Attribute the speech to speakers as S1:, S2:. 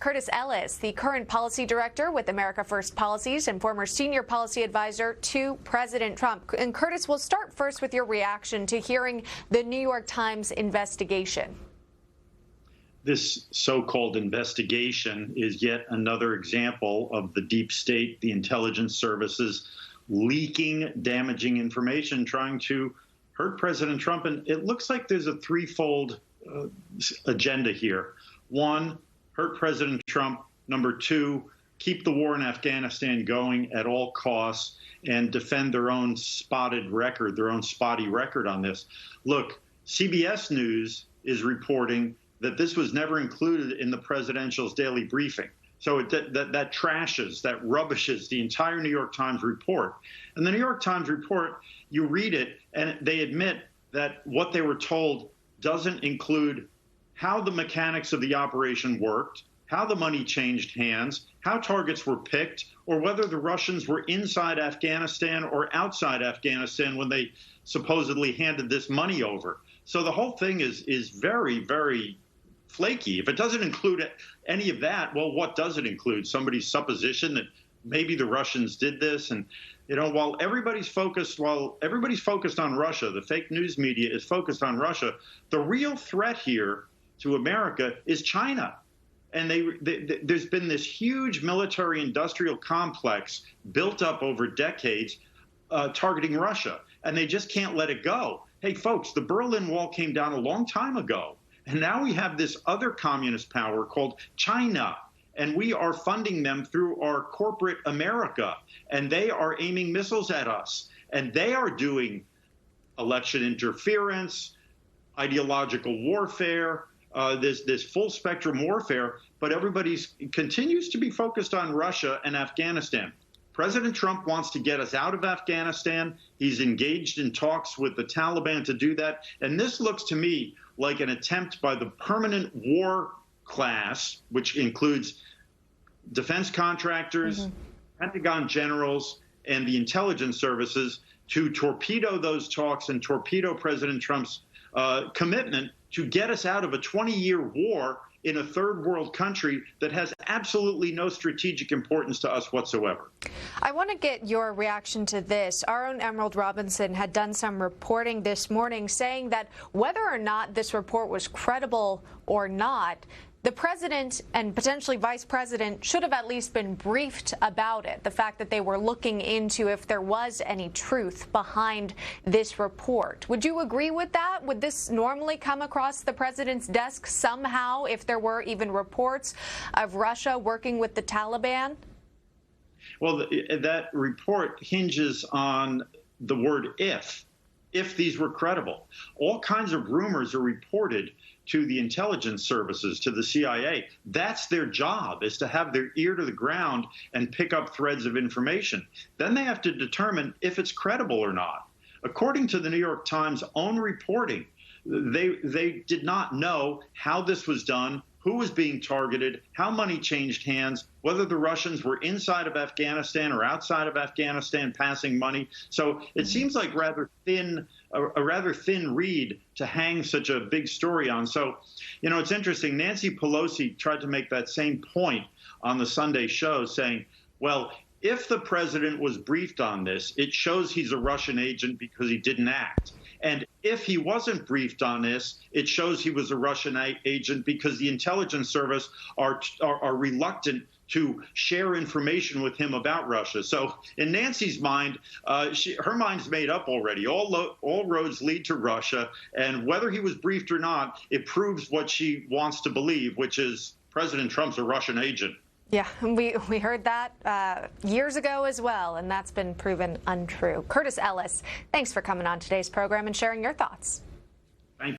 S1: Curtis Ellis, the current policy director with America First Policies and former senior policy advisor to President Trump. And Curtis, we'll start first with your reaction to hearing the New York Times investigation.
S2: This so-called investigation is yet another example of the deep state, the intelligence services, leaking damaging information, trying to hurt President Trump. And it looks like there's a threefold agenda here. One, hurt President Trump. Number two, keep the war in Afghanistan going at all costs and defend their own spotty record on this. Look, CBS News is reporting that this was never included in the presidential's daily briefing. So that trashes, that rubbishes the entire New York Times report. And the New York Times report, you read it, and they admit that what they were told doesn't include how the mechanics of the operation worked, how the money changed hands, how targets were picked, or whether the Russians were inside Afghanistan or outside Afghanistan when they supposedly handed this money over. So the whole thing is very, very flaky. If it doesn't include any of that, well, what does it include? Somebody's supposition that maybe the Russians did this. And, you know, while everybody's focused on Russia, the fake news media is focused on Russia, the real threat here to America is China. And there's been this huge military industrial complex built up over decades targeting Russia, and they just can't let it go. Hey, folks, the Berlin Wall came down a long time ago. And now we have this other communist power called China, and we are funding them through our corporate America, and they are aiming missiles at us, and they are doing election interference, ideological warfare, this full spectrum warfare, but everybody continues to be focused on Russia and Afghanistan. President Trump wants to get us out of Afghanistan. He's engaged in talks with the Taliban to do that. And this looks to me like an attempt by the permanent war class, which includes defense contractors, Pentagon generals, and the intelligence services, to torpedo those talks and torpedo President Trump's commitment to get us out of a 20-year war in a third world country that has absolutely no strategic importance to us whatsoever.
S1: I want to get your reaction to this. Our own Emerald Robinson had done some reporting this morning saying that whether or not this report was credible or not, the president and potentially vice president should have at least been briefed about it, the fact that they were looking into if there was any truth behind this report. Would you agree with that? Would this normally come across the president's desk somehow if there were even reports of Russia working with the Taliban?
S2: Well, that report hinges on the word if these were credible. All kinds of rumors are reported to the intelligence services, to the CIA. That's their job, is to have their ear to the ground and pick up threads of information. Then they have to determine if it's credible or not. According to the New York Times' own reporting, they did not know how this was done, who was being targeted, how money changed hands, whether the Russians were inside of Afghanistan or outside of Afghanistan passing money. So it seems like a rather thin reed to hang such a big story on. So, you know, it's interesting. Nancy Pelosi tried to make that same point on the Sunday show, saying, well, if the president was briefed on this, it shows he's a Russian agent because he didn't act. And if he wasn't briefed on this, it shows he was a Russian agent because the intelligence service are reluctant to share information with him about Russia. So in Nancy's mind, her mind's made up already. All roads lead to Russia. And whether he was briefed or not, it proves what she wants to believe, which is President Trump's a Russian agent.
S1: Yeah, we heard that years ago as well, and that's been proven untrue. Curtis Ellis, thanks for coming on today's program and sharing your thoughts.